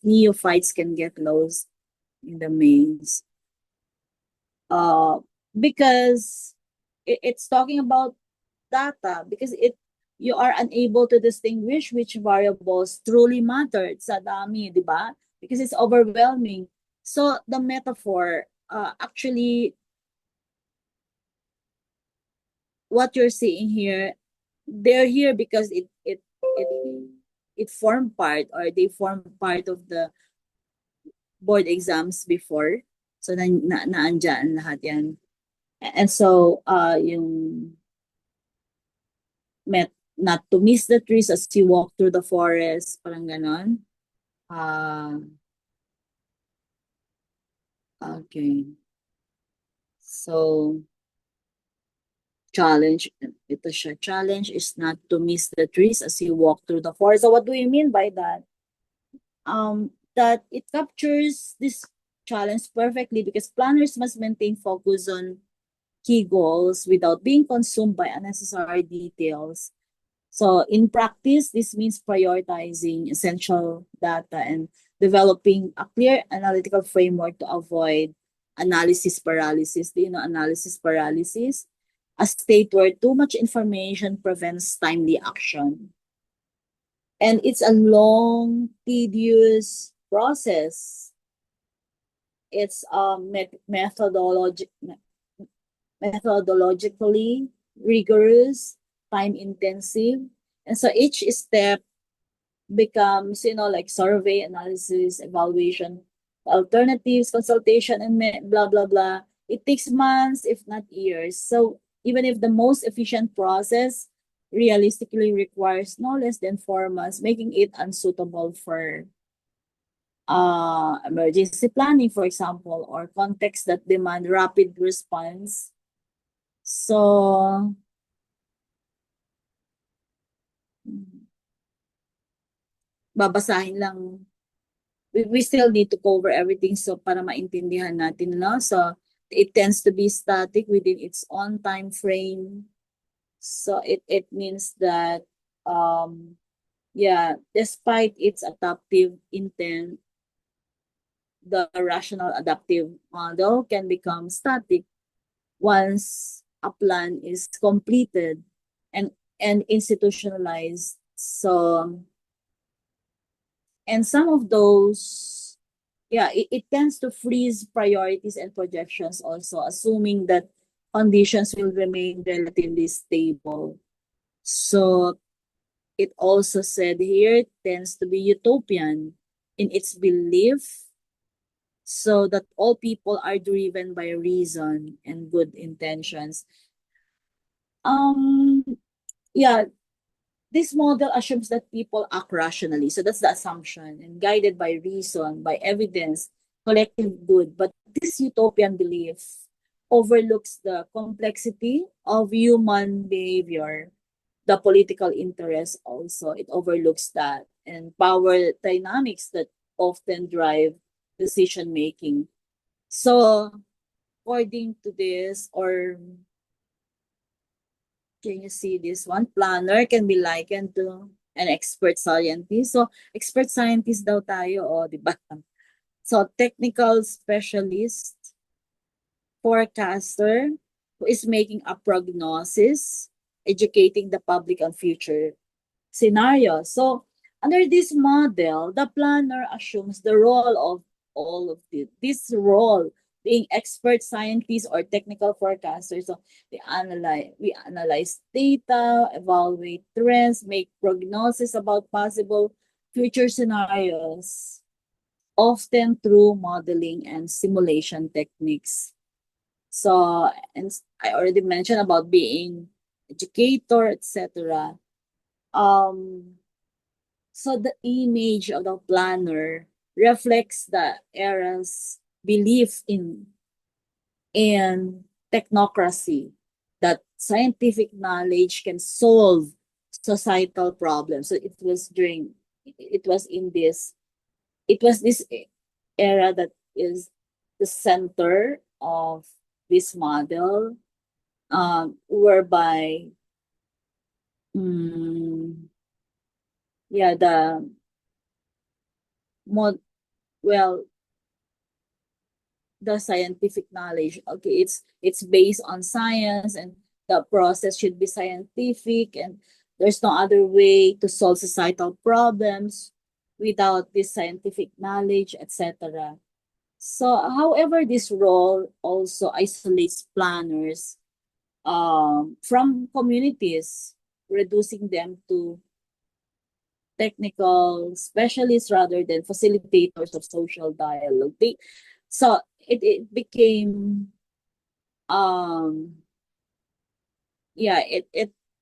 neophytes can get lost in the maze. because it's talking about data, because you are unable to distinguish which variables truly matter sa dami, di ba? Because it's overwhelming. So the metaphor, actually, what you're seeing here, they're here because it formed part, or they formed part of the board exams before. So naandyan lahat yan. And so yung not to miss the trees as you walk through the forest, parang ganon. Okay. So challenge, ito siya. Challenge is not to miss the trees as you walk through the forest. So what do you mean by that? That it captures this challenge perfectly, because planners must maintain focus on key goals without being consumed by unnecessary details. So in practice, this means prioritizing essential data and developing a clear analytical framework to avoid analysis paralysis. Do you know analysis paralysis? A state where too much information prevents timely action. And it's a long, tedious process. It's methodologically rigorous, time intensive. And so each step becomes, like survey, analysis, evaluation, alternatives, consultation, and blah, blah, blah. It takes months, if not years. So even if the most efficient process realistically requires no less than 4 months, making it unsuitable for emergency planning, for example, or contexts that demand rapid response. So, babasahin lang. We still need to cover everything, so para maintindihan natin, no? So, it tends to be static within its own time frame. So, it means that, yeah, despite its adaptive intent, the rational adaptive model can become static once a plan is completed and institutionalized. So, and some of those, yeah, it tends to freeze priorities and projections also, assuming that conditions will remain relatively stable. So it also said here it tends to be utopian in its belief, so that all people are driven by reason and good intentions. Um, yeah, this model assumes that people act rationally. So that's the assumption, and guided by reason, by evidence, collective good. But this utopian belief overlooks the complexity of human behavior, the political interest also. It overlooks that, and power dynamics that often drive decision making. So, according to this, or can you see this one? Planner can be likened to an expert scientist. So, expert scientist daw tayo, di ba? So, technical specialist, forecaster, who is making a prognosis, educating the public on future scenarios. So, under this model, the planner assumes the role of all of this role being expert scientists or technical forecasters. So we analyze data, evaluate trends, make prognosis about possible future scenarios, often through modeling and simulation techniques. So, and I already mentioned about being educator, etc. So the image of the planner reflects the era's belief in technocracy, that scientific knowledge can solve societal problems. So it was in this, it was this era that is the center of this model, whereby, yeah, the, mod well, the scientific knowledge. Okay, it's based on science, and the process should be scientific, and there's no other way to solve societal problems without this scientific knowledge, etc. So, however, this role also isolates planners from communities, reducing them to technical specialists rather than facilitators of social dialogue. So it became yeah,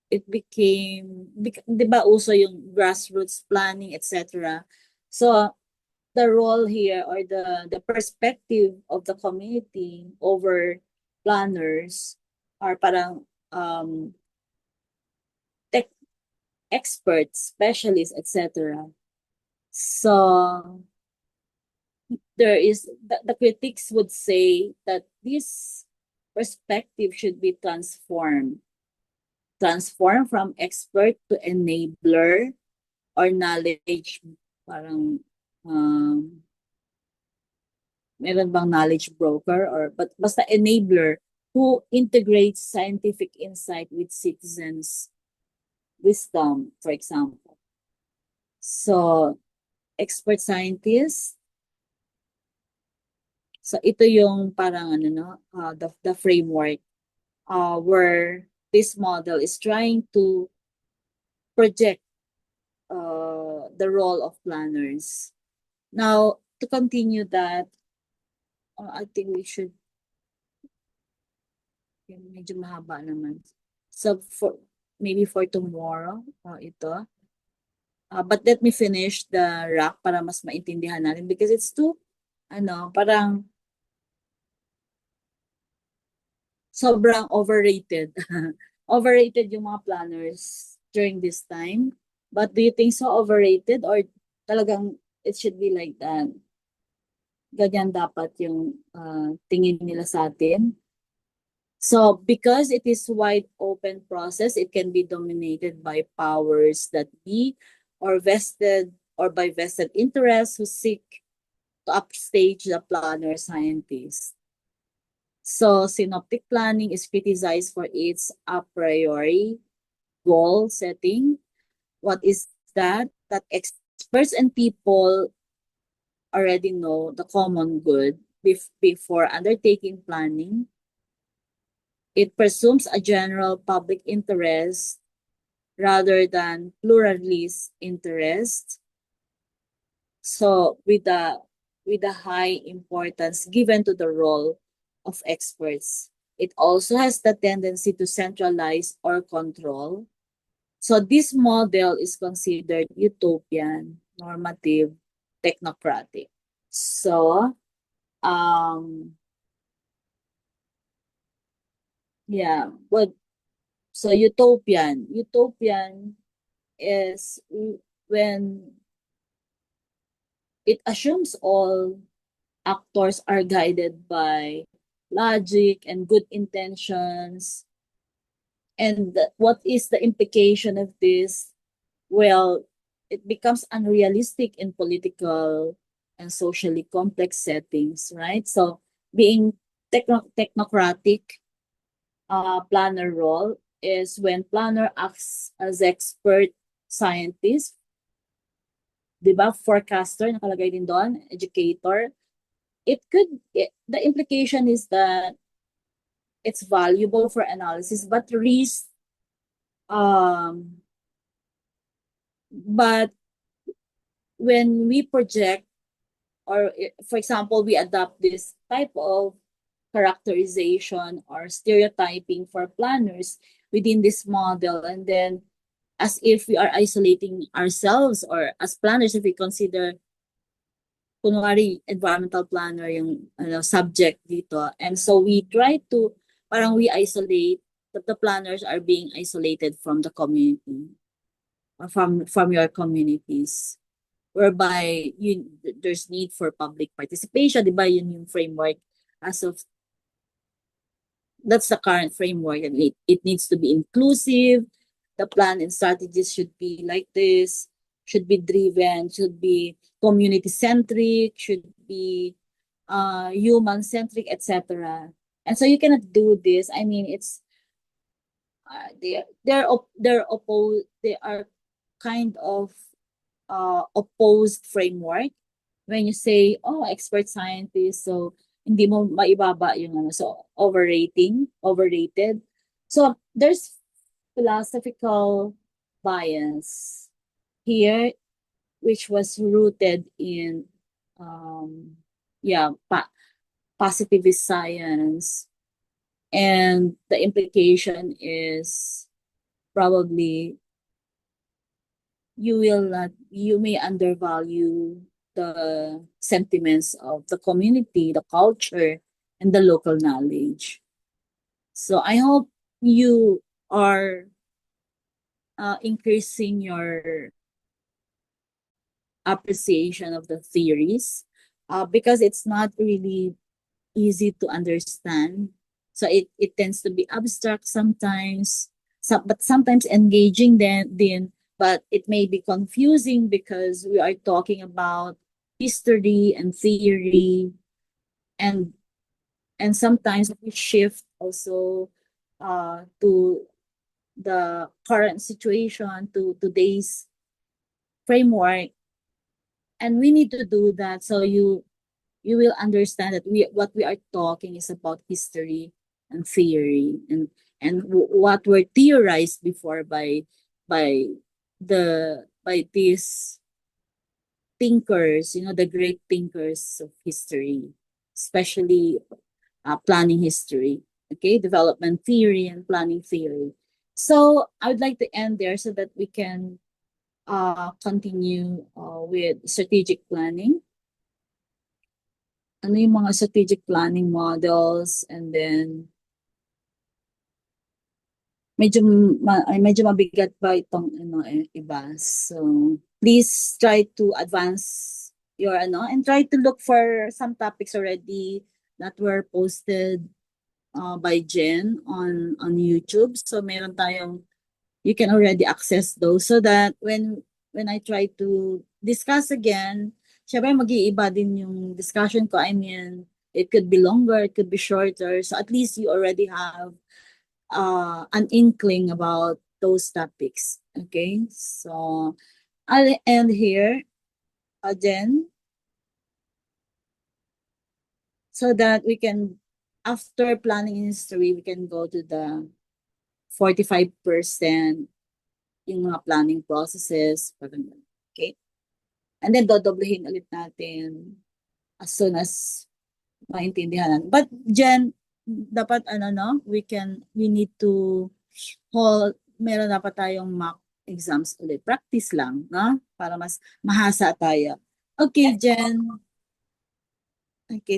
it became 'di ba uso yung grassroots planning, etc. So the role here, or the perspective of the community over planners, are parang tech experts, specialists, etc. So the critics would say that this perspective should be transformed from expert to enabler, or knowledge, parang meron bang knowledge broker, or but basta enabler who integrates scientific insight with citizens wisdom, for example. So expert scientists, so ito yung parang ano no, the framework where this model is trying to project the role of planners. Now, to continue that, I think we should, medyo mahaba naman. So, maybe for tomorrow, ito. But let me finish the rack para mas maintindihan natin, because it's too, parang sobrang overrated. Overrated yung mga planners during this time. But do you think so overrated, or talagang it should be like that? Ganyan dapat yung tingin nila sa atin. So because it is wide open process, it can be dominated by powers that be, or by vested interests who seek to upstage the planner scientist. So synoptic planning is criticized for its a priori goal setting. What is that? That experts and people already know the common good before undertaking planning. It presumes a general public interest rather than pluralist interest. So with the high importance given to the role of experts, it also has the tendency to centralize or control. So this model is considered utopian, normative, technocratic. So yeah, but so utopian is when it assumes all actors are guided by logic and good intentions. And what is the implication of this? Well, it becomes unrealistic in political and socially complex settings, right? So being technocratic planner role is when planner acts as expert scientist, di ba? Forecaster, nakalagay din doon, educator. The implication is that it's valuable for analysis, but but when we project, or for example, we adopt this type of characterization or stereotyping for planners within this model, and then as if we are isolating ourselves, or as planners, if we consider kunwari environmental planner yung subject dito, and so we try to parang we isolate, that the planners are being isolated from the community, or from your communities, whereby there's need for public participation, di ba? Yun yung framework as of, that's the current framework, and it needs to be inclusive. The plan and strategies should be like this, should be driven, should be community centric, should be human-centric, etc. And so you cannot do this. I mean, it's they are kind of opposed framework when you say, oh, expert scientist, so hindi mo maibaba yung ano, so overrated. So there's philosophical bias here, which was rooted in, um, yeah, positivist science. And the implication is probably you may undervalue the sentiments of the community, the culture, and the local knowledge. So I hope you are increasing your appreciation of the theories, because it's not really easy to understand. So it tends to be abstract sometimes, but sometimes engaging then, but it may be confusing because we are talking about history and theory, and sometimes we shift also to the current situation, to today's framework, and we need to do that so you will understand that what we are talking is about history and theory, and what were theorized before by by these thinkers, the great thinkers of history, especially planning history, okay, development theory and planning theory. So I would like to end there so that we can continue with strategic planning. Ano yung mga strategic planning models, and then medyo mabigat pa itong iba. So please try to advance your and try to look for some topics already that were posted by Jen on YouTube. So meron tayong, you can already access those so that when I try to discuss again, syempre mag-iiba din yung discussion ko. I mean, it could be longer, it could be shorter. So at least you already have an inkling about those topics. Okay, so I'll end here again so that we can, after planning history, we can go to the 45% yung mga planning processes. Okay, and then dodoblehin ulit natin as soon as maintindihan natin. But Jen, dapat we need to meron dapat tayong mock exams ulit. Practice lang, no? Para mas mahasa tayo. Okay, Jen. Okay.